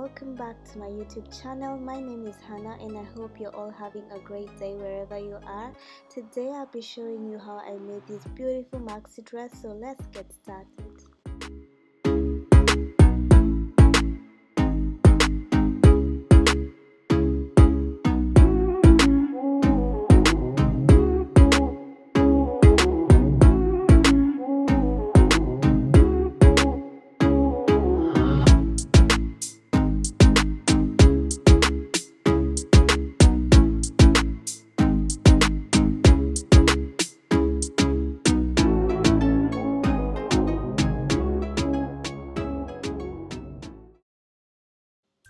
welcome back to my YouTube channel. My name is Hannah and I hope you're all having a great day wherever you are. Today I'll be showing you how I made this beautiful maxi dress, so let's get started.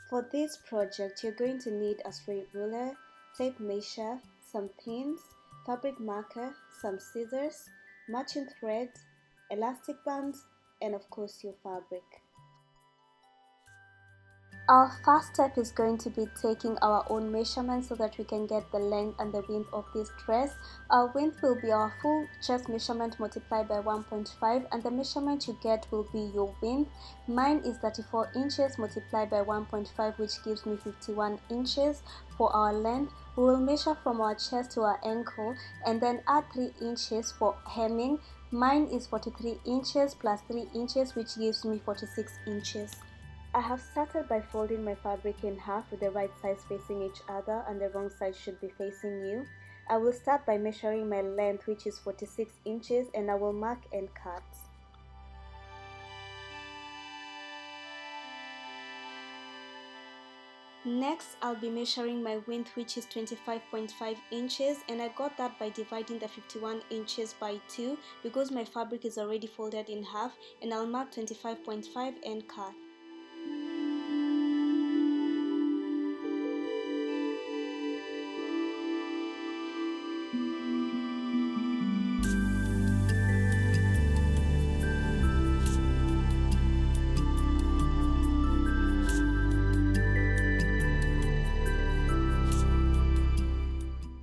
For this project, you're going to need a straight ruler, tape measure, some pins, fabric marker, some scissors, matching thread, elastic bands, and of course your fabric. Our first step is going to be taking our own measurements so that we can get the length and the width of this dress. Our width will be our full chest measurement multiplied by 1.5, and the measurement you get will be your width. Mine is 34 inches multiplied by 1.5, which gives me 51 inches. For our length, we will measure from our chest to our ankle and then add 3 inches for hemming. Mine is 43 inches plus 3 inches, which gives me 46 inches. I have started by folding my fabric in half with the right sides facing each other and the wrong side should be facing you. I will start by measuring my length, which is 46 inches, and I will mark and cut. Next, I'll be measuring my width, which is 25.5 inches, and I got that by dividing the 51 inches by 2 because my fabric is already folded in half, and I'll mark 25.5 and cut.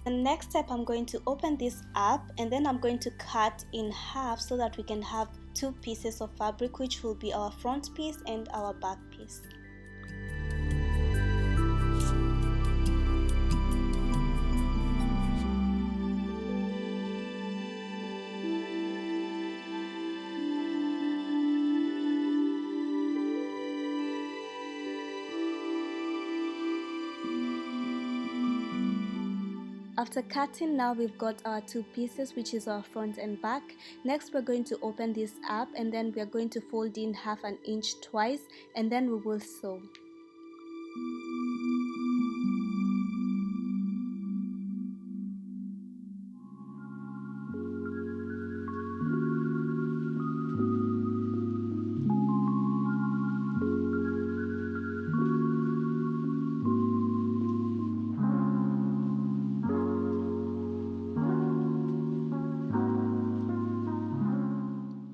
The next step, I'm going to open this up and then I'm going to cut in half so that we can have two pieces of fabric, which will be our front piece and our back piece. After cutting, now we've got our two pieces, which is our front and back. Next, we're going to open this up and then we're going to fold in half an inch twice and then we will sew.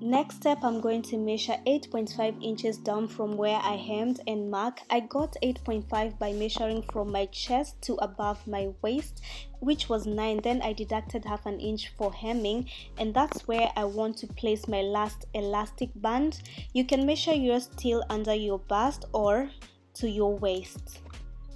Next step, I'm going to measure 8.5 inches down from where I hemmed and mark. I got 8.5 by measuring from my chest to above my waist, which was 9. Then I deducted half an inch for hemming, and that's where I want to place my last elastic band. You can measure yours still under your bust or to your waist.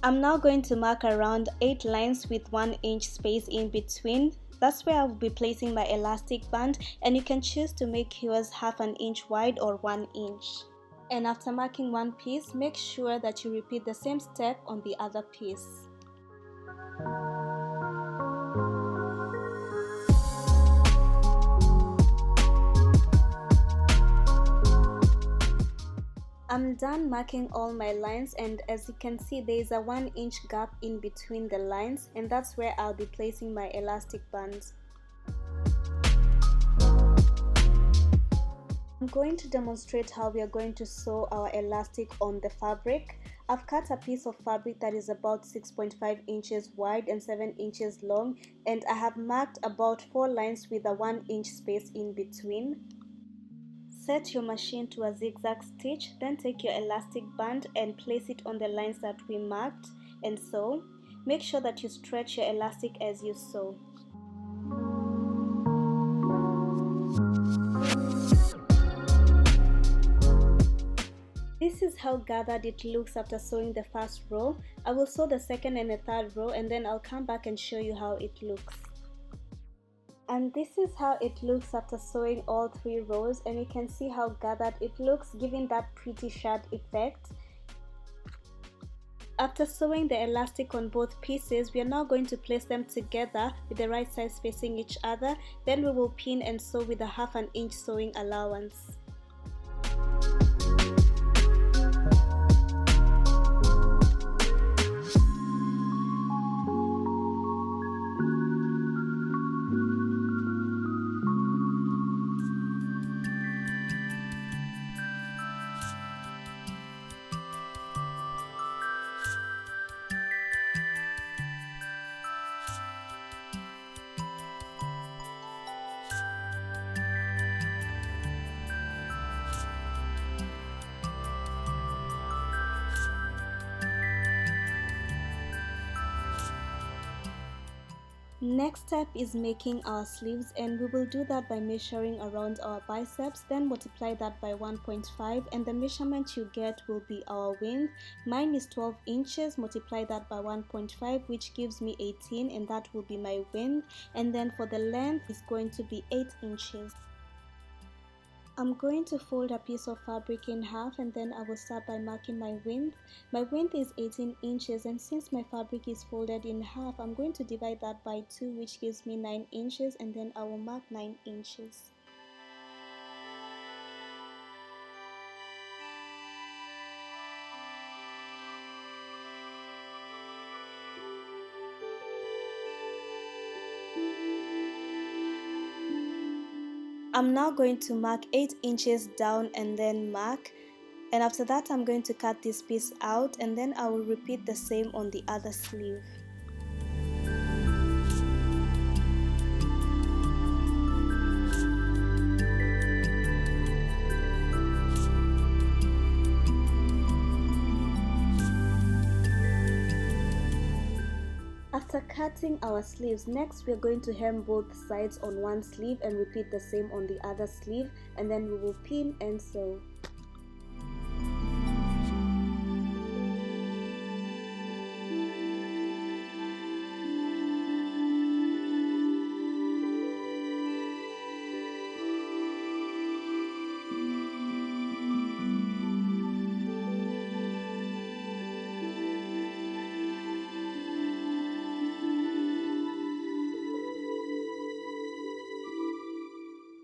I'm now going to mark around 8 lines with 1 inch space in between. That's where I'll be placing my elastic band, and you can choose to make yours half an inch wide or 1 inch. And after marking one piece, make sure that you repeat the same step on the other piece. I'm done marking all my lines, and as you can see, there is a 1 inch gap in between the lines, and that's where I'll be placing my elastic bands. I'm going to demonstrate how we are going to sew our elastic on the fabric. I've cut a piece of fabric that is about 6.5 inches wide and 7 inches long, and I have marked about 4 lines with a 1 inch space in between. Set your machine to a zigzag stitch, then take your elastic band and place it on the lines that we marked and sew. Make sure that you stretch your elastic as you sew. This this is how gathered it looks after sewing the first row. I will sew the second and the third row, and then I'll come back and show you how it looks. And this is how it looks after sewing all 3 rows, and you can see how gathered it looks, giving that pretty shard effect. After sewing the elastic on both pieces, we are now going to place them together with the right sides facing each other. Then we will pin and sew with a 1/2 inch sewing allowance. Next step is making our sleeves, and we will do that by measuring around our biceps, then multiply that by 1.5, and the measurement you get will be our width. Mine is 12 inches, multiply that by 1.5, which gives me 18, and that will be my width. And then for the length is going to be 8 inches. I'm going to fold a piece of fabric in half, and then I will start by marking my width. My width is 18 inches, and since my fabric is folded in half, I'm going to divide that by 2, which gives me 9 inches, and then I will mark 9 inches. I'm now going to mark 8 inches down and then mark, and after that I'm going to cut this piece out, and then I will repeat the same on the other sleeve. After cutting our sleeves, next we are going to hem both sides on one sleeve and repeat the same on the other sleeve, and then we will pin and sew.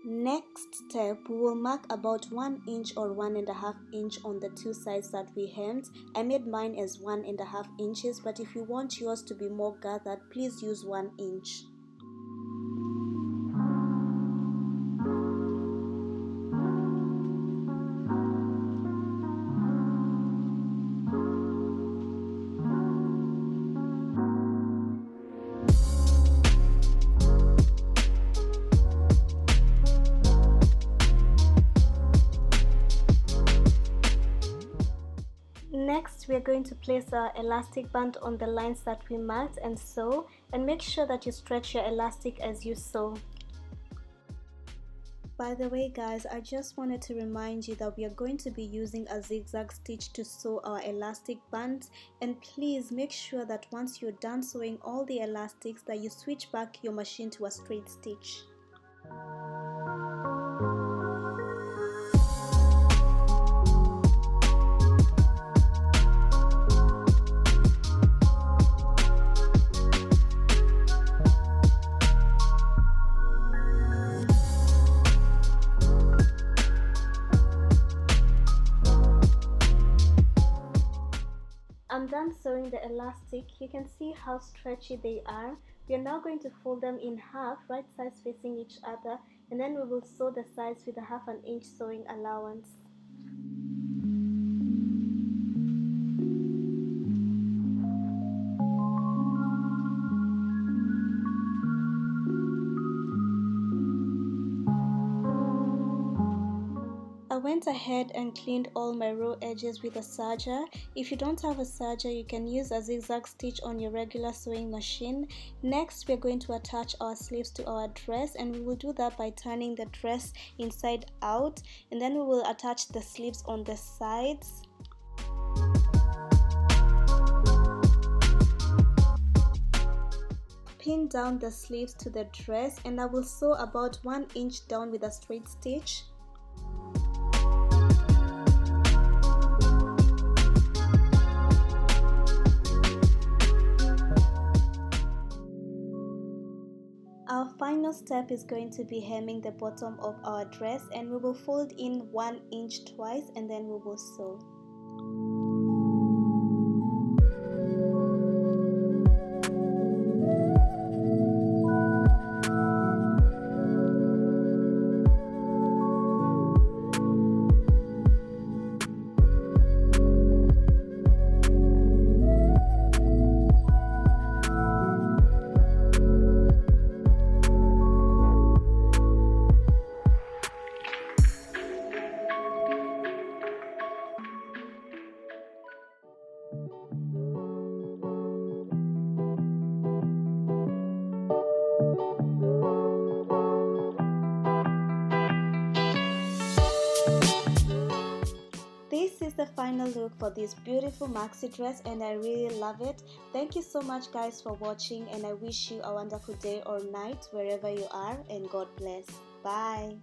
Next step, we will mark about 1 inch or 1.5 inch on the 2 sides that we hemmed. I made mine as 1.5 inches, but if you want yours to be more gathered, please use 1 inch. Next, we are going to place our elastic band on the lines that we marked and sew, and make sure that you stretch your elastic as you sew. By the way guys, I just wanted to remind you that we are going to be using a zigzag stitch to sew our elastic bands, and please make sure that once you're done sewing all the elastics that you switch back your machine to a straight stitch. I'm done sewing the elastic. You can see how stretchy they are. We are now going to fold them in half, right sides facing each other, and then we will sew the sides with a 1/2 inch sewing allowance. I went ahead and cleaned all my row edges with a serger. If you don't have a serger, you can use a zigzag stitch on your regular sewing machine. Next, we're going to attach our sleeves to our dress, and we will do that by turning the dress inside out, and then we will attach the sleeves on the sides. pin down the sleeves to the dress, and I will sew about 1 inch down with a straight stitch. Our final step is going to be hemming the bottom of our dress, and we will fold in 1 inch twice and then we will sew. This is the final look for this beautiful maxi dress, and I really love it. Thank you so much guys for watching, and I wish you a wonderful day or night wherever you are, and God bless. Bye.